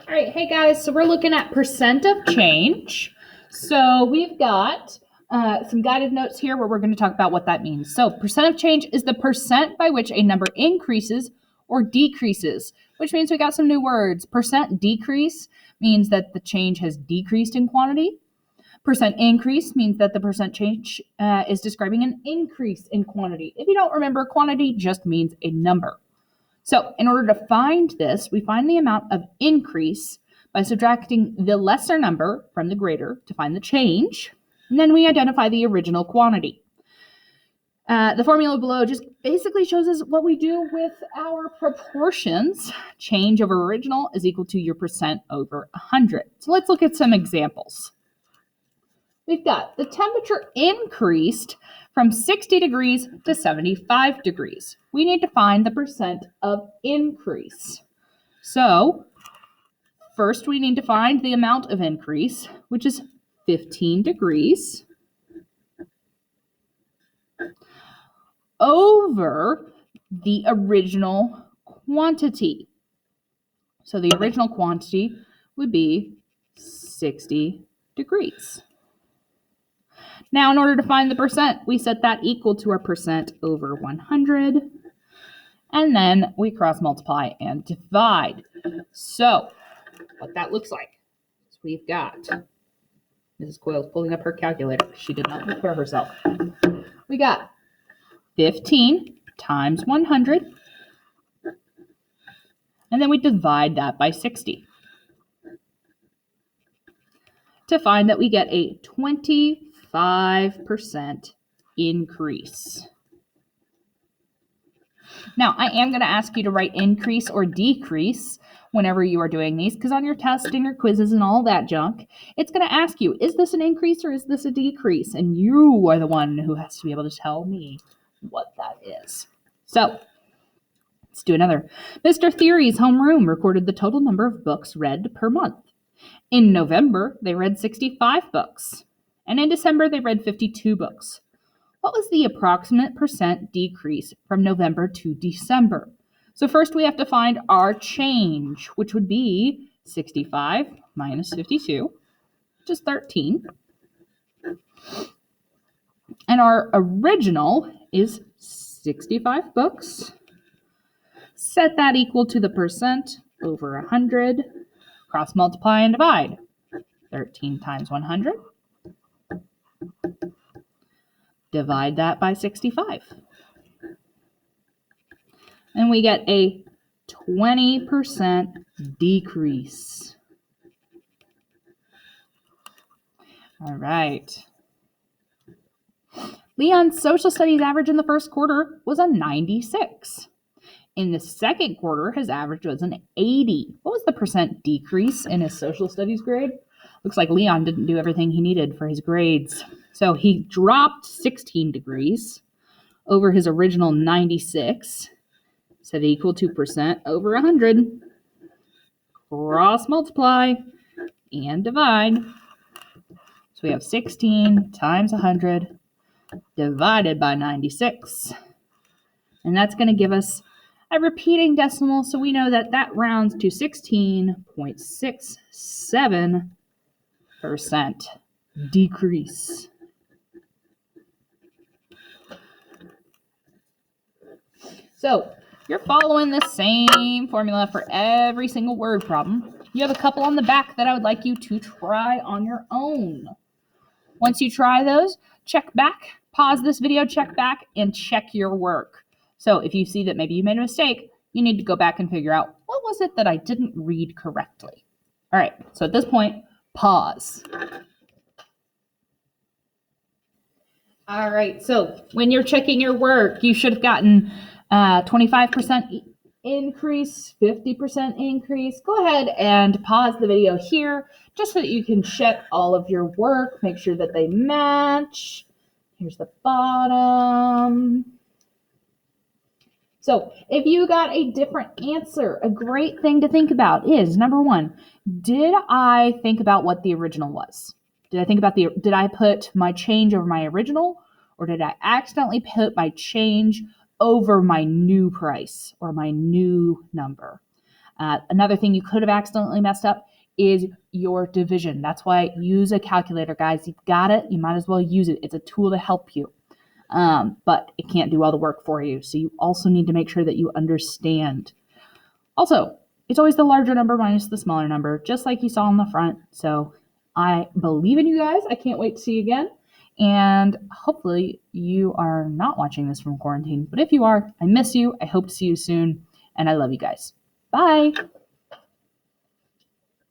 All right, hey guys, so we're looking at percent of change. So we've got some guided notes here where we're going to talk about what that means. So percent of change is the percent by which a number increases or decreases, which means we got some new words. Percent decrease means that the change has decreased in quantity. Percent increase means that the percent change is describing an increase in quantity. If you don't remember, quantity just means a number. So in order to find this, we find the amount of increase by subtracting the lesser number from the greater to find the change. And then we identify the original quantity. The formula below just basically shows us what we do with our proportions. Change over original is equal to your percent over 100. So let's look at some examples. We've got the temperature increased from 60 degrees to 75 degrees. We need to find the percent of increase. So first we need to find the amount of increase, which is 15 degrees over the original quantity. So the original quantity would be 60 degrees. Now, in order to find the percent, we set that equal to our percent over 100. And then we cross multiply and divide. So what that looks like is we've got, Mrs. Coyle's pulling up her calculator. She did not prepare herself. We got 15 times 100. And then we divide that by 60 to find that we get a 25% increase. Now, I am going to ask you to write increase or decrease whenever you are doing these, because on your test and your quizzes and all that junk, it's going to ask you, is this an increase or is this a decrease? And you are the one who has to be able to tell me what that is. So let's do another. Mr. Theory's homeroom recorded the total number of books read per month. In November, they read 65 books. And in December, they read 52 books. What was the approximate percent decrease from November to December? So first we have to find our change, which would be 65 minus 52, which is 13. And our original is 65 books. Set that equal to the percent over 100. Cross multiply and divide. 13 times 100. Divide that by 65. And we get a 20% decrease. All right. Leon's social studies average in the first quarter was a 96. In the second quarter, his average was an 80. What was the percent decrease in his social studies grade? Looks like Leon didn't do everything he needed for his grades. So he dropped 16 degrees over his original 96. Set equal to percent over 100. Cross multiply and divide. So we have 16 times 100 divided by 96. And that's going to give us a repeating decimal, so we know that that rounds to 16.67% decrease. So you're following the same formula for every single word problem. You have a couple on the back that I would like you to try on your own. Once you try those, check back, pause this video, check back, and check your work. So if you see that maybe you made a mistake, you need to go back and figure out, what was it that I didn't read correctly? All right, so at this point, pause. All right, so when you're checking your work, you should have gotten 25% increase, 50% increase. Go ahead and pause the video here just so that you can check all of your work, make sure that they match. Here's the bottom. So if you got a different answer, a great thing to think about is, number one, did I think about what the original was? Did I put my change over my original, or did I accidentally put my change over my new price or my new number? Another thing you could have accidentally messed up is your division. That's why use a calculator, guys. You've got it. You might as well use it. It's a tool to help you. But it can't do all the work for you. So you also need to make sure that you understand. Also, it's always the larger number minus the smaller number, just like you saw on the front. So I believe in you guys. I can't wait to see you again. And hopefully you are not watching this from quarantine. But if you are, I miss you. I hope to see you soon. And I love you guys. Bye.